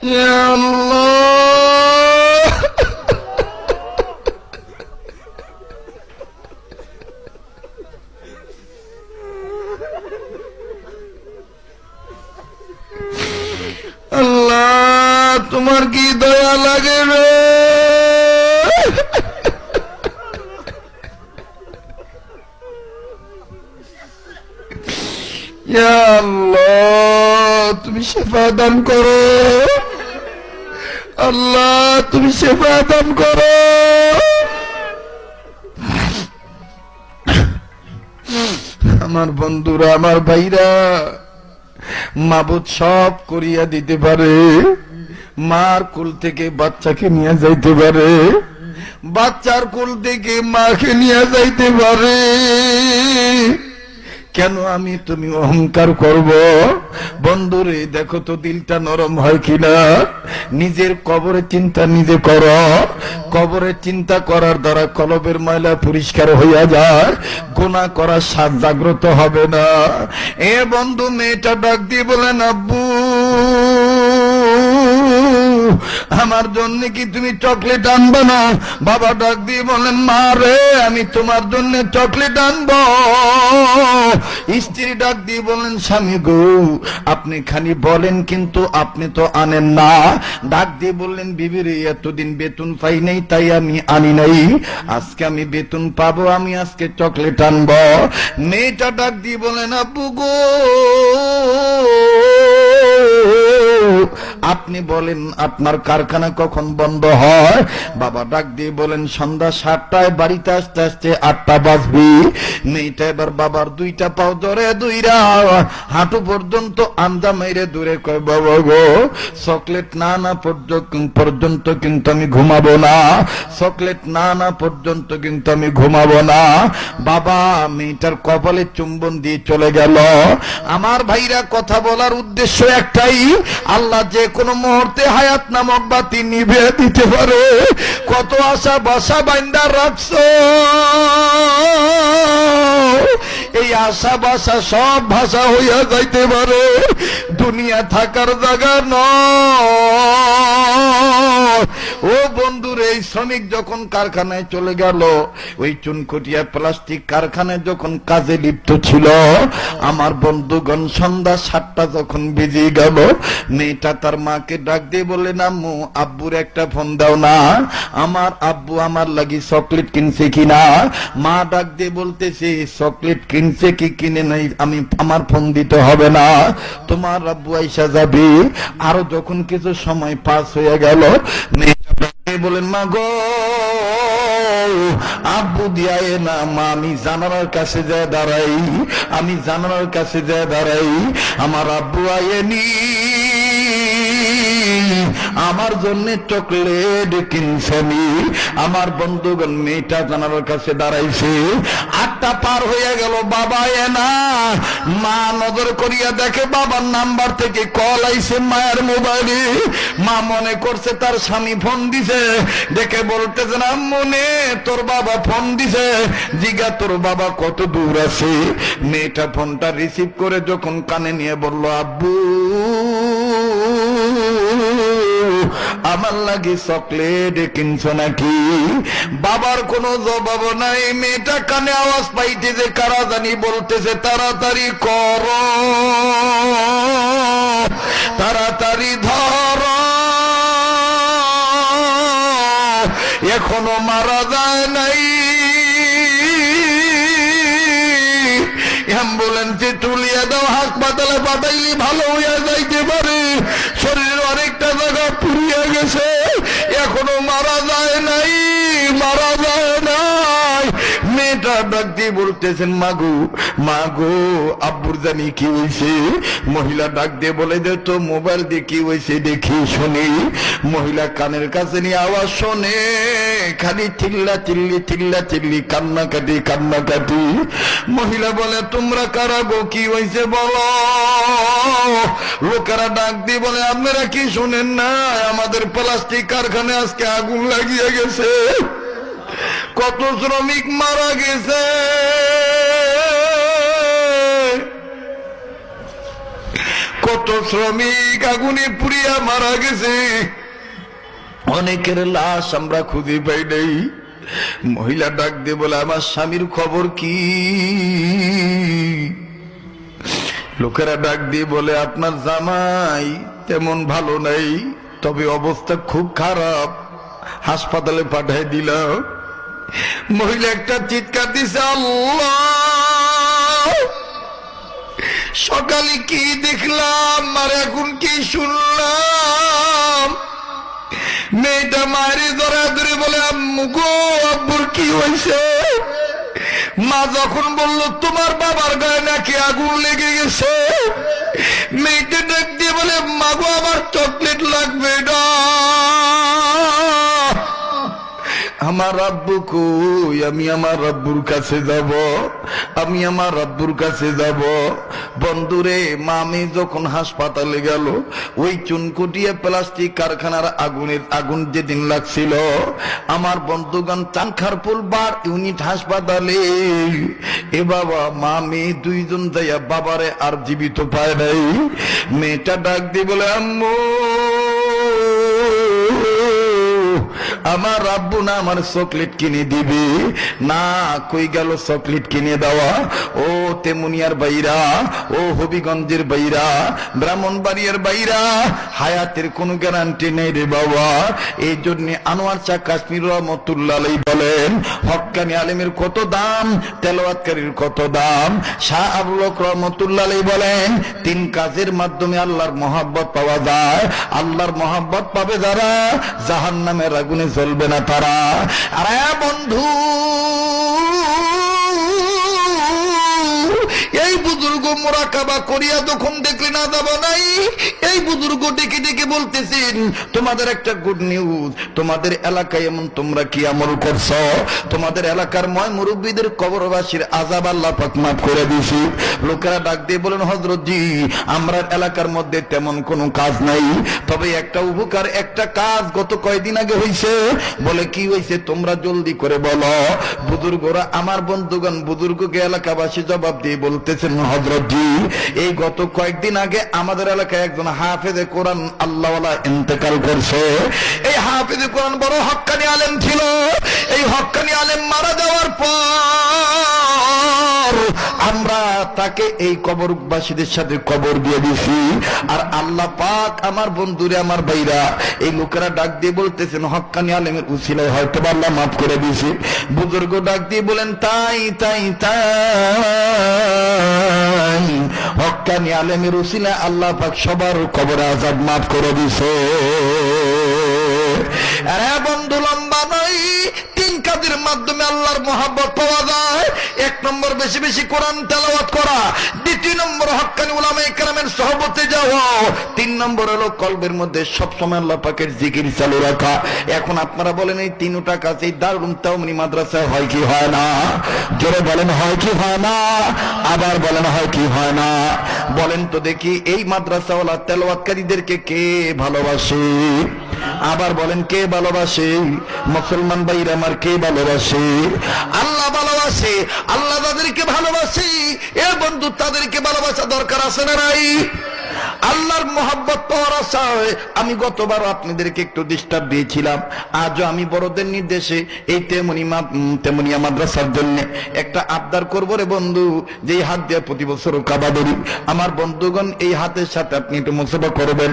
ইয়া আল্লাহ, আল্লাহ তোমার কি দয়া লাগে রে? ইয়া আল্লাহ তুমি শেফা দান করো, আল্লাহ তুমি শেফা দান করো। আমার বন্ধুরা, আমার ভাইরা, মাবুদ সব করিয়া দিতে পারে। মার কুল থেকে বাচ্চাকে নিয়ে যাইতে পারে, বাচ্চার কুল থেকে মাকে নিয়ে যাইতে পারে। কেন আমি তুমি অহংকার করব? বন্ধুরে দেখো তো দিলটা নরম হয় কিনা। নিজের কবরের চিন্তা নিজে করো। কবরের চিন্তা করার দ্বারা কলবের ময়লা পরিষ্কার হইয়া যায়, গুনাহ করার স্বাদ জাগ্রত হবে না। এ বন্ধু, মেয়েটা ডাক দিয়ে বলেন, আব্বু আমার জন্য কি তুমি চকলেট আনবে না? বাবা ডাক দিয়ে বলেন, মা রে আমি তোমার জন্য চকলেট আনবো। স্ত্রী ডাক দিয়ে বলেন, স্বামী গো আপনি খালি বলেন কিন্তু আপনি তো আনেন না। ডাক দিয়ে বললেন, বিবি রে এতদিন বেতন পাই নাই তাই আমি আনি নাই, আজকে আমি বেতন পাবো, আমি আজকে চকলেট আনবো। মেয়েটা ডাক দিয়ে বলেন, আব্বু গো আপনি বলেন আপনার কারখানা কখন বন্ধ হয়? বাবা ডাক দিয়ে বলেন, সন্ধ্যা 7টায়, বাড়িতে আসতে আসতে 8টা বাজবে। মেয়েটা এবার বাবার দুইটা পাও ধরে দুইরা হাঁটু পর্যন্ত আন্দা মেরে দূরে কয়, বাবা গো চকলেট না না পর্যন্ত কিন্তু আমি ঘুমাবো না, চকলেট না না পর্যন্ত কিন্তু আমি ঘুমাবো না। বাবা মেয়েটার কপালে চুম্বন দিয়ে চলে গেল। আমার ভাইরা, কথা বলার উদ্দেশ্য একটাই, আল্লাহ যে কোনো মুহূর্তে হায়াত নামক বাতি নিভে দিতে পারে। কত আশা বাসা বাইন্দা রাখছো, এই আশা বাসা সব ভাষা হইয়া যাইতে পারে। দুনিয়া থাকার জায়গা নয়। ও বন্ধুরে, এই শ্রমিক যখন কারখানায় চলে গেল, ওই চুনকুটিয়া প্লাস্টিক কারখানায় যখন কাজে লিপ্ত ছিল, আমার বন্ধুগণ সন্ধ্যা 7টা যখন বেজে গেল, মেয়েটা তার মাকে ডাক দিয়ে বললেন, আম্মু আব্বুর একটা ফোন দাও না, আমার আব্বু আমার লাগি চকলেট কিনছে কিনা। মা ডাক দিয়ে বলতেছে, চকলেট কিনছে কি কিনে নাই আমি আমার ফোন দিতে হবে না, তোমার আব্বু আইসা যাবে। আরো যখন কিছু সময় পাস হয়ে গেল, মেয়েটা ডাক দিয়ে বলেন, মা গো আব্বু দিয়ায় না, মা আমি জানালার কাছে যায় দাঁড়াই, আমি জানালার কাছে যায় দাঁড়াই, আমার আব্বু আয়েনি, আমার জন্য চকলেট কিনছেনি। আমার বন্ধুগণ, মেয়েটা জানালার কাছে দাঁড়াইছে। 8টা পার হয়ে গেল, বাবা এ না। মা নজর করিয়া দেখে বাবার নাম্বার থেকে কল আইছে মায়ের মোবাইলে। মা মনে করছে তার স্বামী ফোন দিছে, দেখে বলতেছে, না মনে তোর বাবা ফোন দিছে, জিগা তোর বাবা কত দূর আছে। মেয়েটা ফোনটা রিসিভ করে যখন কানে নিয়ে বলল, আব্বু আমার লাগে চকলেট কিনছো নাকি? বাবার কোনো জবাব নাই। মেয়েটা কানে আওয়াজ পাইতেছে, কারা জানি বলতেছে, তাড়াতাড়ি কর, তাড়াতাড়ি ধর, এখনো মারা যায় নাই, অ্যাম্বুলেন্সে তুলিয়ে দাও, হাসপাতালে পাঠাইলে ভালো হইয়া যাইতে পারে, শরীরের অনেকটা জায়গা পুড়িয়ে গেছে, এখনো মারা যায় নাই, মারা যায় নাই। মেয়েটা ডাক দিয়ে বলতেছেন, মাগো মাগো আব্বুর জানি কি হয়েছে? মহিলা ডাক দিয়ে বলে দে তো মোবাইল দিয়ে কি হয়েছে দেখি শুনি। মহিলা কানের কাছে নিয়ে আওয়াজ শোনে, খালি চিল্লা চিল্লি কান্নাকাটি কান্নাকাটি। মহিলা বলে, তোমরা কারা গো, কি হয়েছে বলো? লোকেরা ডাক দিয়ে বলে, আপনারা কি শুনেন না, আমাদের প্লাস্টিক কারখানায় আজকে আগুন লাগিয়ে গেছে, কত শ্রমিক মারা গেছে, কত শ্রমিক আগুনে পুড়িয়া মারা গেছে, অনেকের লাশ আমরা খুঁজে পাই নাই। মহিলা ডাক দিয়ে বলে, আমার স্বামীর খবর কি? লোকেরা ডাক দিয়ে বলে, আপনার জামাই তেমন ভালো নাই, তবে অবস্থা খুব খারাপ, হাসপাতালে পাঠাই দিলাম। মহিলা একটা চিৎকার দিছে, আল্লাহ, সকালে কি দেখলাম আর এখন কি শুনলাম। মেয়েটা মায়ের ধরা ধরে বলে, আম্মু গো, আব্বুর কি হয়েছে? মা যখন বলল তোমার বাবার গায়ে নাকি আগুন লেগে গেছে, মেয়েটা ডাক দিয়ে বলে, মা গো, আমার চকলেট লাগবে না। আমার আব্বু কই? আমি আমার আব্বুর কাছে যাব, আমি আমার আব্বুর কাছে যাব। বন্ধুরে, মামি যখন হাসপাতালে গেল, ওই চুনকুটিয়া প্লাস্টিক কারখানার আগুন যেদিন লাগছিল, আমার বন্ধুগণ চাংখারপুল বার ইউনিট হাসপাতালে, এ বাবা মামি দুইজন যাইয়া বাবারে আর জীবিত পায় নাই। মেয়েটা ডাক দিয়ে বলে, আম্মু, আমার আব্বু না আমার চকলেট কিনে দিবে না। কই গেল চকলেট কিনে দেওয়া? ও তেমুনিয়ার বাইরা, ও হবিগঞ্জের বাইরা, ব্রাহ্মণবাড়িয়ার বাইরা, হায়াতের কোনো গ্যারান্টি নেই রে বাবা। এই জন্য আনোয়ার শাহ কাশ্মীর রহমতুল্লাহ আলাইহি বলেন, হক্কানি আলেমের কত দাম, তেলাওয়াতকারীর কত দাম। শাহ আবুল হক রহমতুল্লাহ আলাইহি বলেন, তিন কাজের মাধ্যমে আল্লাহর মহব্বত পাওয়া যায়। আল্লাহর মহব্বত পাবে যারা, জাহান্নামের আগুনে জ্বলবে না তারা। আরে বন্ধু, এই বুজুর্গ মুরাকাবা করিয়া যখন দেখলে না যাব নাই, এই বুজুর্গ ডেকে ডেকে বলতেছেন, তোমাদের একটা গুড নিউজ, তোমাদের এলাকায় এমন তোমরা কি আমল করছো? তোমাদের এলাকার ময় মুরব্বীদের কবরবাসীর আযাব আল্লাহ পাক মাফ করে দিয়েছে। লোকেরা ডাক দিয়ে বলেন, হযরত জি, আমরা এলাকার মধ্যে তেমন কোনো কাজ নাই, তবে একটা উপকার, একটা কাজ গত কয়েকদিন আগে হয়েছে। বলে, কি হয়েছে? তোমরা জলদি করে বলো। বুজুর্গরা, আমার বন্ধুগণ বুজুর্গকে এলাকাবাসী জবাব দিয়ে বলতেছেন, হযরত জি, এই গত কয়েকদিন আগে আমাদের এলাকায় একজন হাফেজে কোরআন আল্লাহওয়ালা ইন্তেকাল করছে। এই হাফেজে কোরআন বড় হক্কানি আলেম ছিল। এই হক্কানি আলেম মারা যাওয়ার পর আমরা তাকে এই কবরবাসীদের সাথে কবর দিয়ে দিছি। আর আল্লাহ পাক আমার বন্ধুরে, আমার ভাইরা, এই লোকেরা ডাক দিয়ে বলতেছেন, হক্কানি আলেমের উসিলায় হয়তো আল্লাহ মাফ করে দিয়েছে। বুজুর্গ ডাক দিয়ে বলেন, তাই তাই তাই, হক্কানি আলেমের উসিলায় আল্লাহ পাক সবার কবরে আযাব মাফ করে দিয়েছে। আরে বন্ধু, লম্বা নয়, তিন কাজের মাধ্যমে আল্লাহর মহব্বত পাওয়া যায়। এক নম্বর, বেশি বেশি কোরআন তেলাওয়াত করা। দ্বিতীয় নম্বর, হক্কানি উলামায়ে কেরামের সোহবতে যাওয়া। তিন নম্বর হলো কলবের মধ্যে সবসময় আল্লাহ পাকের জিকির চালু রাখা। এখন আপনারা বলেন, এই তিনটা কাজ এই দারুল তাওমীনি মাদ্রাসায় হয় কি হয় না? জোরে বলেন, হয় কি হয় না? আবার বলেন, হয় কি হয় না? বলেন তো দেখি, এই মাদ্রাসাওয়ালা তেলাওয়াতকারীদেরকে কে ভালোবাসে? আবার বলেন, কে ভালোবাসে? মুসলমান ভাইরা আমার, কে ভালোবাসে? আল্লাহ ভালোবাসে। আল্লাহ তাদেরকে ভালোবাসে। এ বন্ধু, তাদেরকে ভালোবাসা দরকার আছে না নাই? আল্লাহর মহব্বত পাওয়ার আশায় আমি গতবার আপনাদেরকে একটু ডিস্টার্ব দিয়েছিলাম। আজও আমি বড়দের নির্দেশে এই তেমুনিয়া মাদ্রাসার জন্য একটা আবদার করবো রে বন্ধু, যে হাত দিয়ে প্রতি বছর কাবা ধরি। আমার বন্ধুগণ, এই হাতের সাথে আপনি একটু মুসাফা করবেন।